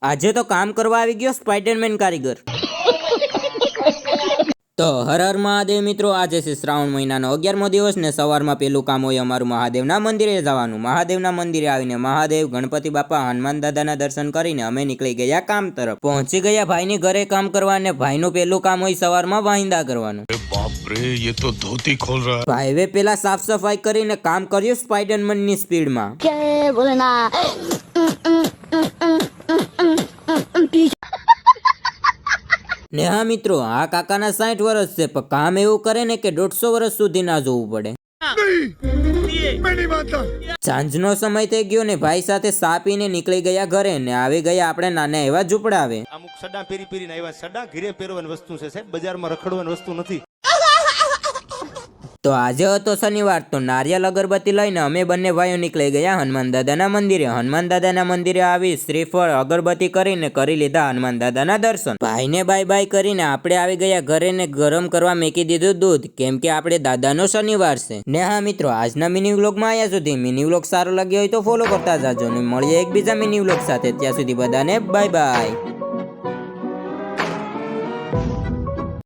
આજે તો કામ કરવા આવી ગયો સ્પાઈડરમેન કારીગર। તો હર હર મહાદેવ મિત્રો, આજે છે શ્રાવણ મહિનાનો 11મો દિવસ ને સવારમાં પેલું કામ હોય અમારું મહાદેવના મંદિરે જવાનું। મહાદેવના મંદિરે આવીને મહાદેવ, ગણપતિ બાપા, હનુમાન દાદાના દર્શન કરીને અમે નીકળી ગયા કામ તરફ। પહોંચી ગયા ભાઈની ઘરે કામ કરવા અને ભાઈનું પેલું કામ હોય સવારમાં વાહિંદા કરવાનું। बाप रे, ये तो धोती खोल रहा है। ભાઈએ પેલા સાફ સફાઈ કરીને કામ કર્યું સ્પાઈડરમેનની સ્પીડમાં। जय भोलेनाथ। ને હા મિત્રો, આ કાકાના 60 વર્ષ છે, પણ કામ એવું કરે ને કે 150 વર્ષ સુધી ના જોવું પડે। સાંજનો સમય થઈ ગયો ને ભાઈ સાથે સા પીને નીકળી ગયા ઘરે ને આવી ગયા આપણે નાના એવા ઝૂંપડાવે। અમુક સડા પહેરીને આવ્યા। સડા ઘીરે પહેરવાની વસ્તુ છે સાહેબ, બજારમાં રખડવાની વસ્તુ નથી। તો આજે હતો શનિવાર, તો નારિયેલ અગરબત્તી લઈને અમે બંને ભાઈઓ નીકળી ગયા હનુમાન દાદાના મંદિરે। હનુમાન દાદાના મંદિરે આવી શ્રીફળ અગરબત્તી કરીને કરી લીધા હનુમાન દાદાના દર્શન। ભાઈને બાય બાય કરીને આપણે આવી ગયા ઘરે ને ગરમ કરવા મેકી દીધું દૂધ, કેમ કે આપણે દાદાનો શનિવાર છે। ને હા મિત્રો, આજના મિની વ્લોગમાં આવ્યા સુધી મિની વ્લોગ સારો લાગ્યો હોય તો ફોલો કરતા જાજો ને મળીએ એક બીજા મિની વ્લોગ સાથે। ત્યાં સુધી બધાને બાય બાય।